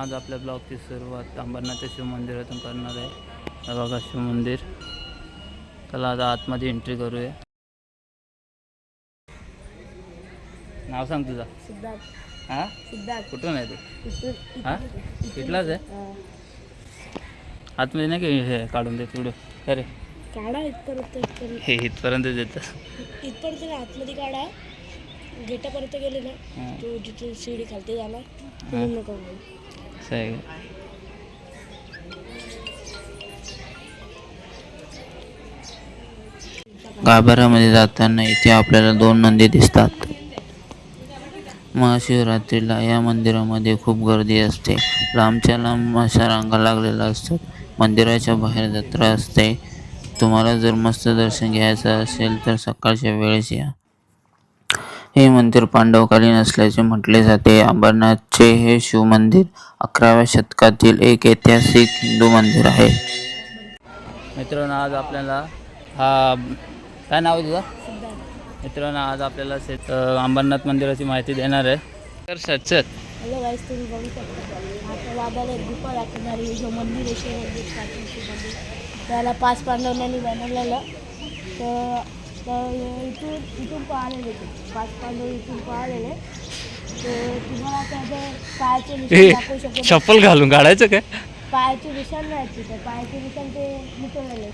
आज आपल्या ब्लॉगची सुरुवात अंबरनाथ शिव मंदिरातून करणार आहे. हे बघा शिव मंदिर. चला आता आतमध्ये एंट्री करूया. नाव सांग तुझा. सिद्धार्थ. हां सिद्धार्थ. कुठून आहे तू? हां इथलाच आहे. आतमध्ये नाही का हे काढून देत व्हिडिओ. अरे काढा इथपर्यंत. हे इथपर्यंत देतं. इथपर्यंत आतमध्ये काढा. गेटापर्यंत गेले ना तू जिथे शिडी खालते जाणार नको. असं आहे का? गाभाऱ्यामध्ये जाताना इथे आपल्याला 2 नंदी दिसतात. महाशिवरात्रीला या मंदिरामध्ये खूप गर्दी असते. लांबच्या लांब अशा रांगा लागलेल्या असतात. मंदिराच्या बाहेर जत्रा असते. तुम्हाला जर मस्त दर्शन घ्यायचं असेल तर सकाळच्या वेळेस या. हे मंदिर पांडवकालीन असल्याचे म्हटले जाते. अंबरनाथचे हे शिव मंदिर 11व्या शतकातील एक ऐतिहासिक हिंदू मंदिर आहे. मित्रांनो आज आपल्याला काय नाव आहे तुझं? मित्रांनो आज आपल्याला अंबरनाथ मंदिराची माहिती देणार आहे. तर हॅलो गाईस, तुम्ही बघू शकता आपल्याला आम्हाला एक गुफा दाखवणार आहे. जो मंदिर आहे शिव मंदिर त्याला 5 पांडवांनी बनवलेलं. तर इथून पाहिलेले 5 पांडव इथून पाहिलेले. तर तुम्हाला आता पायाचे निशाण दाखवू शकतो. चप्पल घालून काढायचं काय? पायाचे निशाण नाही तिथे. पायाचे निशाण ते मिटवलेले.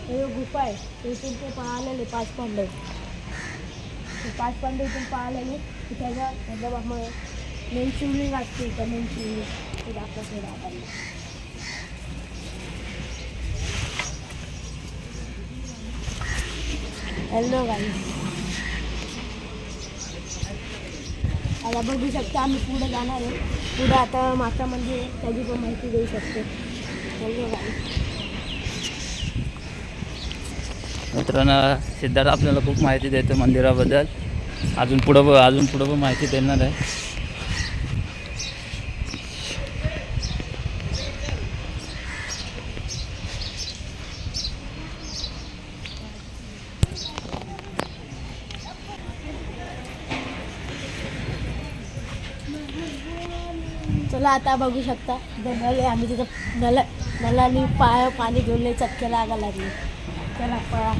ते गुफा आहे इथून ते पाहिलेले 5 पांडव. 5 पांडव इथून पाहिलेले. त्याचा मतलब आम्हाला मेन शिवलिंग असते. इथं मेन शिवलिंग ते दाखवतो आपण. हॅलो गाईस, आता बघू शकता आम्ही पुढे जाणार आहे. पुढे आता माता मंदिर आहे त्याची पण माहिती देऊ शकतो. हॅलो गाईस. मित्रांनो सिद्धार्थ आपल्याला खूप माहिती देतो मंदिराबद्दल. अजून पुढं पण माहिती देणार आहे. चला आता बघू शकता नळ. आम्ही तिथं नळाने पाणी घेऊन चटके लागायला लागले. चला पळा.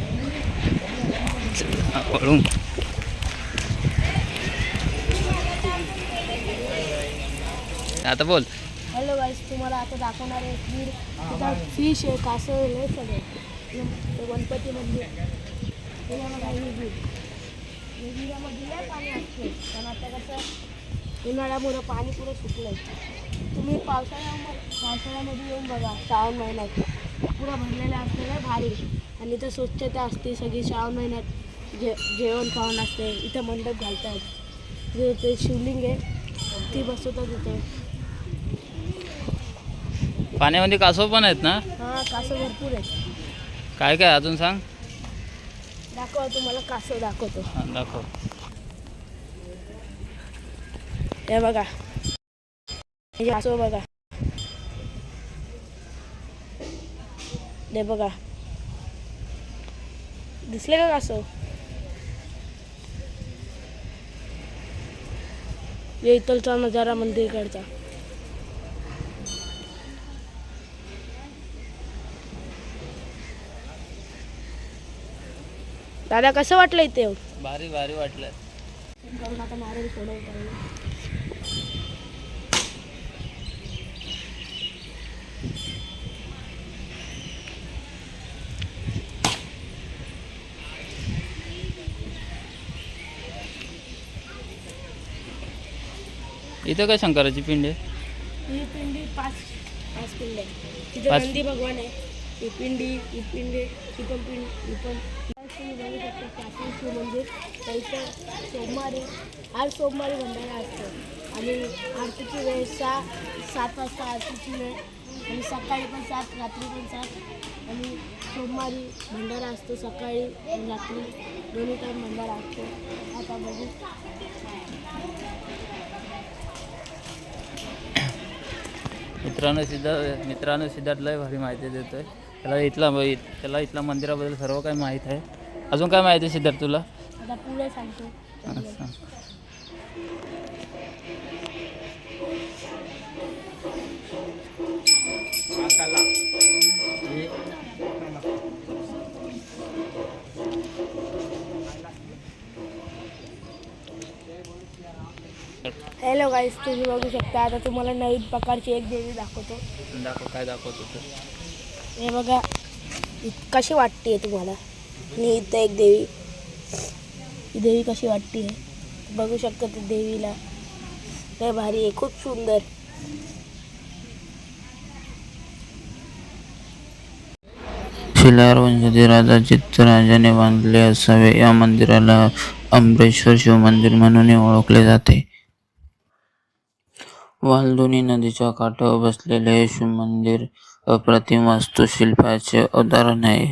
आता बोल. हॅलो गाईस, तुम्हाला आता दाखवणार आहे तिथं फिश आहे, कासव आहे सगळे. गणपती मंदिर विहिरामध्ये पाणी असते. पण आता कसं उन्हाळ्यामुळं पाणी पुरं सुकलं आहे. तुम्ही पावसाळ्यामध्ये येऊन बघा. श्रावण महिन्यात पुरा भरलेलं असलेलं भारी. आणि इथं स्वच्छता असते सगळी. श्रावण महिन्यात जेवण खावण असते. इथं मंडप घालतात. ते शिवलिंग आहे ती बसवतात इथं. पाण्यामध्ये कासव पण आहेत ना? हां कासव भरपूर आहेत. काय काय अजून सांग. दाखव तुम्हाला कासव दाखवतो. हां दाखव. हे बघा हे कासव बघा. हे बघा दिसले का कासव? हे इथलचा नजारा मंदिरकडचा. दादा कसं वाटलं इथे? भारी भारी वाटलं. आता नारळ फोडवतो. इथं काय शंकराची पिंड आहे? ही पिंडी 5 पिंड आहे. तिथे नंदी भगवान आहे. ही पिंडी ही पण तुम्ही बघू शकता. प्राचीन शिव मंदिर. तर इथं आज सोमवारी भंडारा असतो. आणि आरतीची वेळ 7 वाजता आरतीची वेळ. आणि सकाळी पण 7 रात्री पण 7. आणि सोमवारी भंडारा असतो सकाळी आणि रात्री दोन्ही टाईम भंडारा असतो. आता बघू. मित्रांनो सिद्धार्थ लय भारी माहिती देतोय. त्याला इथला मंदिराबद्दल सर्व काही माहीत आहे. अजून काय माहिती आहे सिद्धार्थ तुला? आता पुढे सांगतो. हॅलो गाईस, तुम्ही बघू शकता. आता तुम्हाला नवीन प्रकारची एक देवी दाखवतो. काय दाखवतो तर? हे बघा, कशी वाटते तुम्हाला? आणि इथं एक देवी, ही देवी कशी वाटते बघू शकता. ते देवीला लय भारी आहे, खूप सुंदर. शिलाहार वंशाचे राजा चित्तराजाने बांधले असावे. या मंदिराला अमरेश्वर शिव मंदिर म्हणून ओळखले जाते. वालधुनी नदीच्या काठावर बसलेले हे शिव मंदिर अप्रतिम वास्तुशिल्पाचे उदाहरण आहे.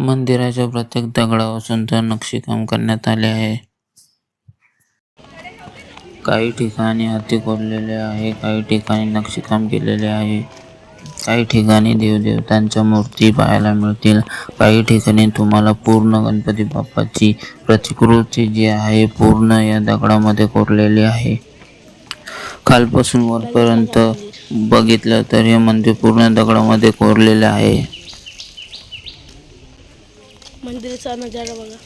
मंदिराच्या प्रत्येक दगडावर सुंदर नक्षीकाम करण्यात आले आहे. काही ठिकाणी हाती कोरलेले आहे, काही ठिकाणी नक्षीकाम केलेले आहे. काही ठिकाणी देवदेवतांच्या मूर्ती पाहायला मिळतील. काही ठिकाणी तुम्हाला पूर्ण गणपती बाप्पाची प्रतिकृती जी आहे पूर्ण या दगडामध्ये कोरलेली आहे. खालपासून वरपर्यंत बघितलं तर हे मंदिर पूर्ण दगडामध्ये कोरलेले आहे. मंदिराचा नजारा बघा.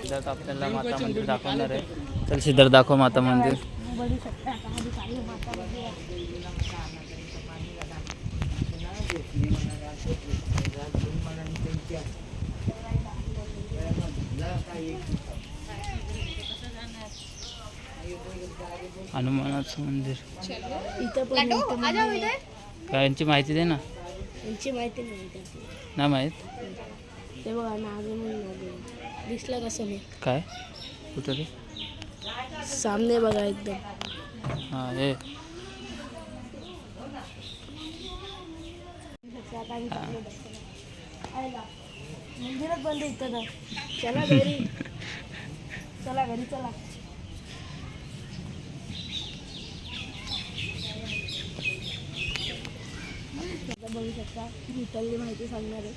सिद्धार्थ आपल्याला माता मंदिर दाखवणार आहे. चल सिद्धार्थ, दाखव माता मंदिर. बघू शकता. आता आधी चांगली माता मंदिर आहे. हनुमानाचं मंदिर. इथं पण काय यांची माहिती दे ना. यांची माहिती नाही त्याची. नाही माहीत. ते बघा, नाग दिसलं कसं नाही. काय कुठं रे? सामने बघा एकदम. हां, हे मंदिरात बंद इथं ना. चला घरी, चला घरी चला. बघू शकता. इथली माहिती सांगणार आहे.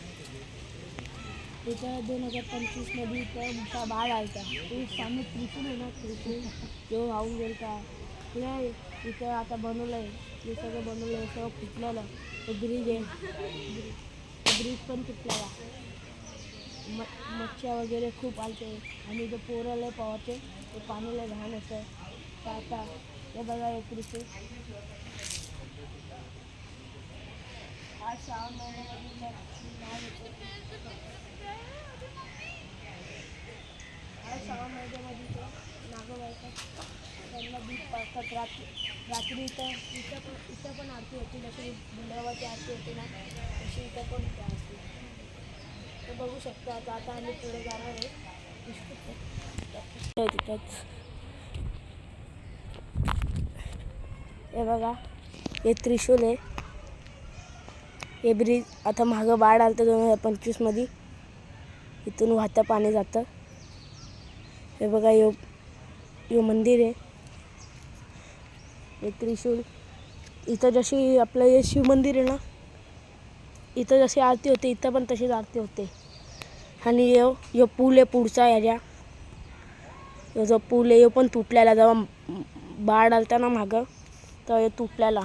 इथं 2025 इथं मोठा बाळ आलता. तो सामने त्रिशूल आहे ना, त्रिशूल तो वाहून गेलता. लय इथं आता बनवलं आहे. हे सगळं बनवलं आहे, सगळं फुटलेलं. तो ब्रिज आहे, ब्रिज पण फुटलेला. मच्छ्या वगैरे खूप आलते. आणि इथं पोरं लय पवायचे. ते पाणी लय घाण असं. तर आता हे बघा, एक त्रिशूल. आज 6 महिन्यामध्ये नागोबाईचा त्यांना दूध पाजतात. रात्री इथं पण आरती होती. जशी भंडाराची आरती होती ना, तशी इथं पण आरती. तर बघू शकता. आता आम्ही पुढे जाणार आहे. तिथंच हे बघा, हे त्रिशूल आहे. हे ब्रिज आता मागं बाढ आलं तर 2025 इथून वाहतं पाणी जातं. हे बघा, यो मंदिर आहे. हे त्रिशूल. इथं जशी आपलं हे शिव मंदिर आहे ना, इथं जशी आरती होते इथं पण तशीच आरती होते. आणि यो पूल आहे पुढचा ह्याच्या. यो जो पूल आहे यो पण तुटलेला. जेव्हा बाढ आलता ना मागं तर हे तुटलेला.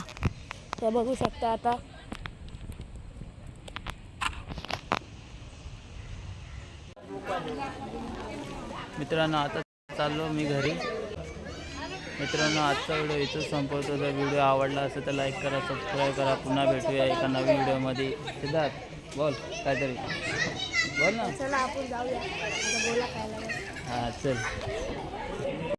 तर बघू शकता. आता मित्रांनो, आता चाललो मी घरी. मित्रांनो, आजचा व्हिडिओ इथंच संपवतो. जर व्हिडिओ आवडला असेल तर लाईक करा, सबस्क्राईब करा. पुन्हा भेटूया एका नवीन व्हिडिओमध्ये. सिद्धार्थ बोल काहीतरी, बोल ना. चला आपण जाऊया. आता बोला खायला. हां, चल.